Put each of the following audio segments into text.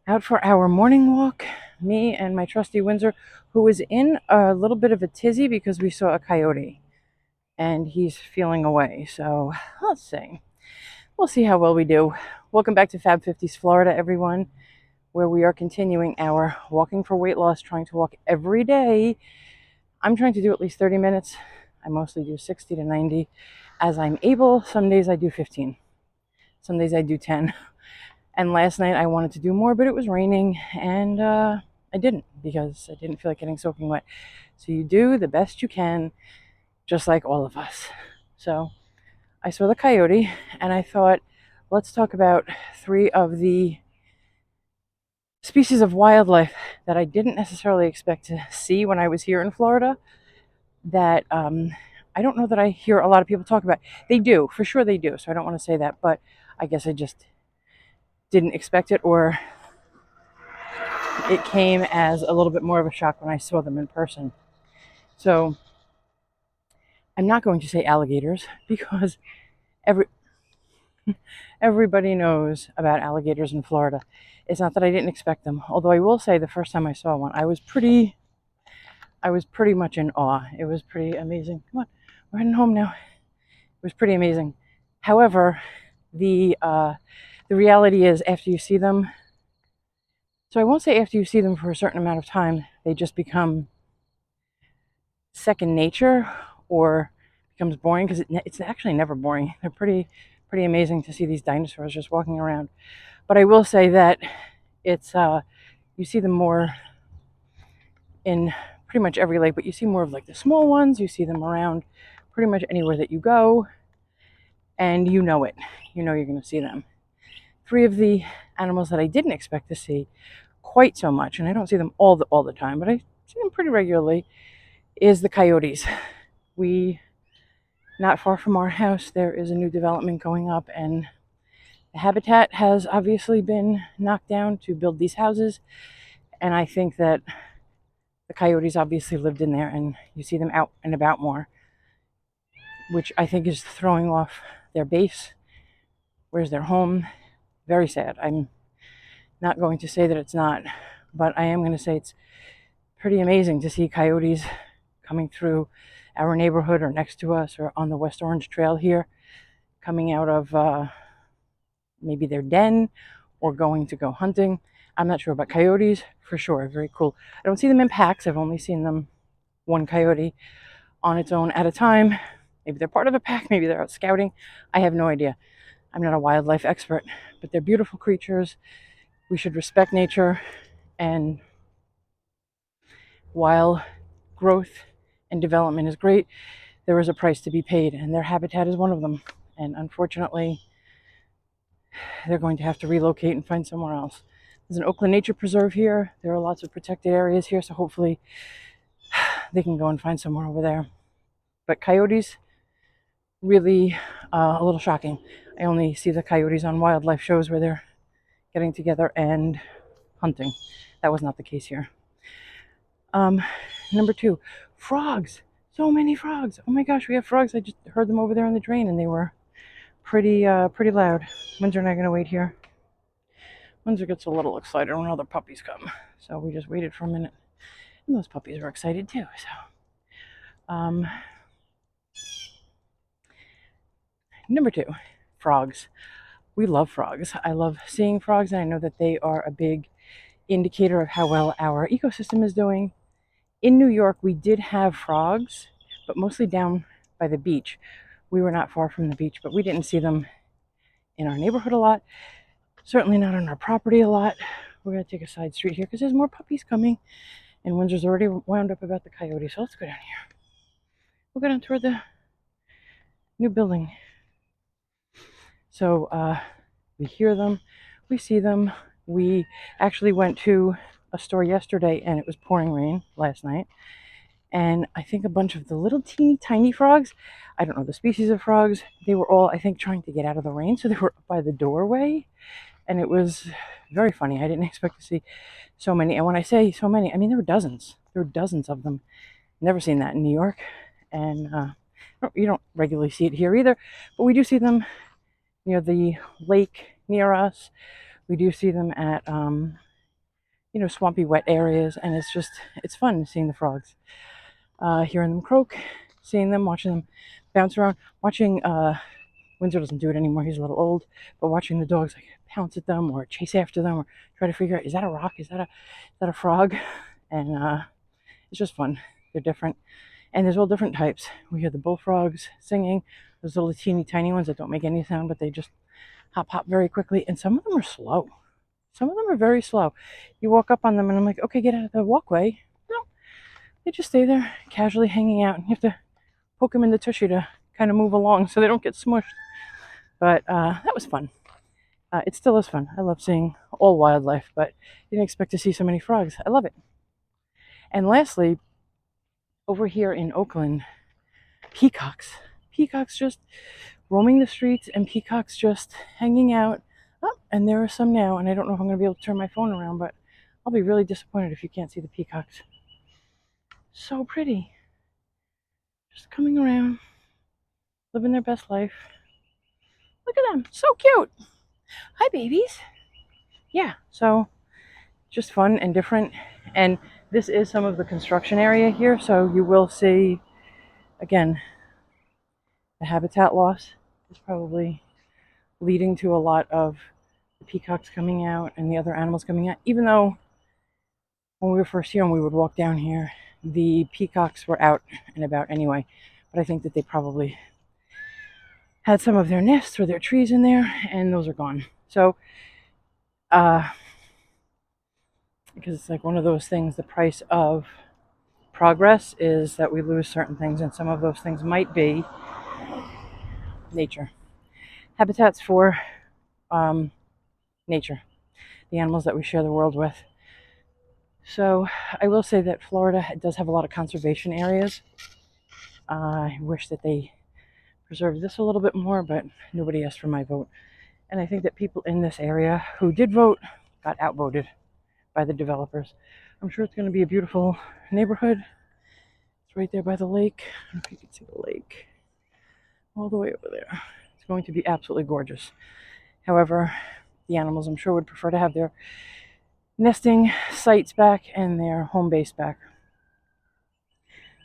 Out for our morning walk, me and my trusty Windsor, who was in a little bit of a tizzy because we saw a coyote and he's feeling away. So let's see. We'll see how well we do. Welcome back to Fab 50s Florida, everyone, where we are continuing our walking for weight loss, trying to walk every day. I'm trying to do at least 30 minutes. I mostly do 60 to 90 as I'm able. Some days I do 15. Some days I do 10. And last night I wanted to do more, but it was raining and I didn't because I didn't feel like getting soaking wet. So you do the best you can, just like all of us. So I saw the coyote and I thought, let's talk about 3 of the species of wildlife that I didn't necessarily expect to see when I was here in Florida that I don't know that I hear a lot of people talk about. They do, for sure they do. So I don't want to say that, but I guess I just didn't expect it, or it came as a little bit more of a shock when I saw them in person. So I'm not going to say alligators because everybody knows about alligators in Florida. It's not that I didn't expect them, although I will say the first time I saw one, I was pretty much in awe. It was pretty amazing. Come on, we're heading home now. It was pretty amazing. However, the reality is after you see them, so I won't say after you see them for a certain amount of time, they just become second nature or becomes boring, because it's actually never boring. They're pretty amazing to see these dinosaurs just walking around. But I will say that it's you see them more in pretty much every lake, but you see more of like the small ones. You see them around pretty much anywhere that you go, and you know it. You know you're going to see them. 3 of the animals that I didn't expect to see quite so much, and I don't see them all the time, but I see them pretty regularly, is the coyotes. Not far from our house, there is a new development going up, and the habitat has obviously been knocked down to build these houses. And I think that the coyotes obviously lived in there, and you see them out and about more, which I think is throwing off their base. Where's their home? Very sad. I'm not going to say that it's not, but I am going to say it's pretty amazing to see coyotes coming through our neighborhood or next to us or on the West Orange Trail here, coming out of maybe their den or going to go hunting. I'm not sure about coyotes, for sure. Very cool. I don't see them in packs. I've only seen them one coyote on its own at a time. Maybe they're part of a pack. Maybe they're out scouting. I have no idea. I'm not a wildlife expert, but they're beautiful creatures. We should respect nature. And while growth and development is great, there is a price to be paid, and their habitat is one of them. And unfortunately, they're going to have to relocate and find somewhere else. There's an Oakland Nature Preserve here. There are lots of protected areas here, so hopefully they can go and find somewhere over there. But coyotes, really a little shocking. I only see the coyotes on wildlife shows where they're getting together and hunting. That was not the case here. Number 2, frogs. So many frogs. Oh my gosh, we have frogs. I just heard them over there on the drain, and they were pretty loud. Windsor and I are gonna wait here. Windsor gets a little excited when other puppies come, so we just waited for a minute, and those puppies were excited too. So, number 2, frogs. We love frogs. I love seeing frogs, and I know that they are a big indicator of how well our ecosystem is doing. In New York, we did have frogs, but mostly down by the beach. We were not far from the beach, but we didn't see them in our neighborhood a lot. Certainly not on our property a lot. We're going to take a side street here because there's more puppies coming, and Windsor's already wound up about the coyote. So let's go down here. We'll go down toward the new building. So we hear them, we see them. We actually went to a store yesterday, and it was pouring rain last night. And I think a bunch of the little teeny tiny frogs, I don't know the species of frogs, they were all, I think, trying to get out of the rain. So they were up by the doorway. And it was very funny. I didn't expect to see so many. And when I say so many, I mean there were dozens. There were dozens of them. Never seen that in New York. And you don't regularly see it here either. But we do see them near the lake near us. We do see them at swampy, wet areas, and it's fun seeing the frogs, hearing them croak, seeing them, watching them bounce around, watching. Windsor doesn't do it anymore; he's a little old, but watching the dogs like pounce at them or chase after them or try to figure out, is that a rock? Is that a frog? And it's just fun. They're different, and there's all different types. We hear the bullfrogs singing. Those little teeny tiny ones that don't make any sound, but they just hop very quickly, and some of them are slow. Some of them are very slow. You walk up on them, and I'm like, okay, get out of the walkway. No, they just stay there, casually hanging out, and you have to poke them in the tushy to kind of move along so they don't get smushed. But that was fun. It still is fun. I love seeing all wildlife, but didn't expect to see so many frogs. I love it. And lastly, over here in Oakland, peacocks. Peacocks just roaming the streets, and peacocks just hanging out. Oh, and there are some now, and I don't know if I'm going to be able to turn my phone around, but I'll be really disappointed if you can't see the peacocks. So pretty. Just coming around, living their best life. Look at them. So cute. Hi, babies. Yeah, so just fun and different. And this is some of the construction area here, so you will see, again, the habitat loss is probably leading to a lot of the peacocks coming out and the other animals coming out. Even though when we were first here and we would walk down here, the peacocks were out and about anyway. But I think that they probably had some of their nests or their trees in there, and those are gone. So, because it's like one of those things, the price of progress is that we lose certain things, and some of those things might be nature. Habitats for nature, the animals that we share the world with. So I will say that Florida does have a lot of conservation areas. I wish that they preserved this a little bit more, but nobody asked for my vote. And I think that people in this area who did vote got outvoted by the developers. I'm sure it's going to be a beautiful neighborhood. It's right there by the lake. I don't know if you can see the lake all the way over there. It's going to be absolutely gorgeous. However, the animals, I'm sure, would prefer to have their nesting sites back and their home base back.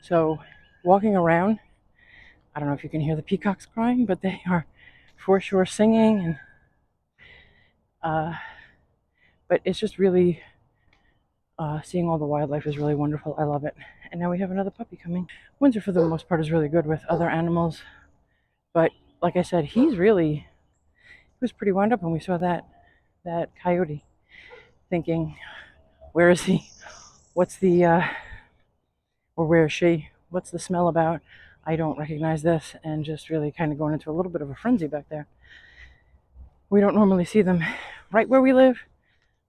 So walking around, I don't know if you can hear the peacocks crying, but they are for sure singing, and but it's just really seeing all the wildlife is really wonderful. I love it. And now we have another puppy coming. Windsor, for the most part, is really good with other animals, but like I said, he was pretty wound up when we saw that coyote, thinking, where is he? What's the or where is she? What's the smell about? I don't recognize this, and just really kind of going into a little bit of a frenzy back there. We don't normally see them right where we live.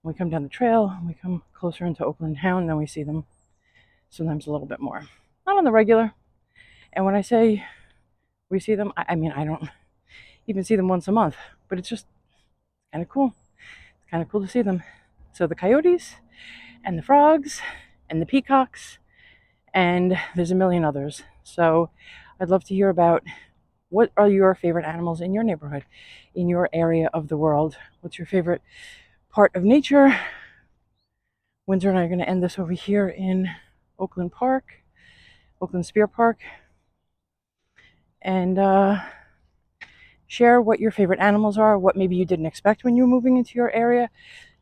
When we come down the trail, we come closer into Oakland town, then we see them sometimes a little bit more. Not on the regular. And when I say we see them, I mean, I don't even see them once a month, but it's just kind of cool. It's kind of cool to see them. So the coyotes and the frogs and the peacocks, and there's a million others. So I'd love to hear about, what are your favorite animals in your neighborhood, in your area of the world? What's your favorite part of nature? Windsor and I are going to end this over here in Oakland Spear Park, and share what your favorite animals are, what maybe you didn't expect when you were moving into your area.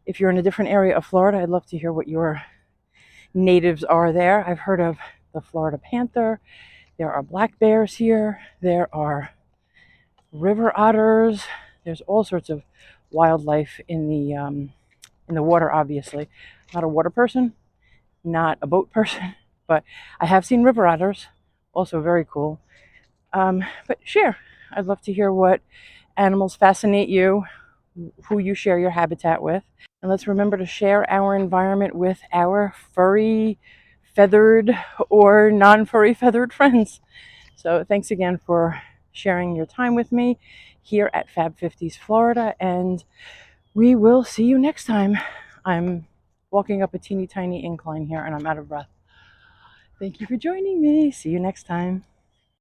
If you're in a different area of Florida, I'd love to hear what your natives are there. I've heard of the Florida panther. There are black bears here. There are river otters. There's all sorts of wildlife in the water, obviously. Not a water person, not a boat person, but I have seen river otters, also very cool. But share. I'd love to hear what animals fascinate you, who you share your habitat with. And let's remember to share our environment with our furry, feathered, or non-furry feathered friends. So thanks again for sharing your time with me here at Fab 50s Florida, and we will see you next time. I'm walking up a teeny tiny incline here and I'm out of breath. Thank you for joining me. See you next time.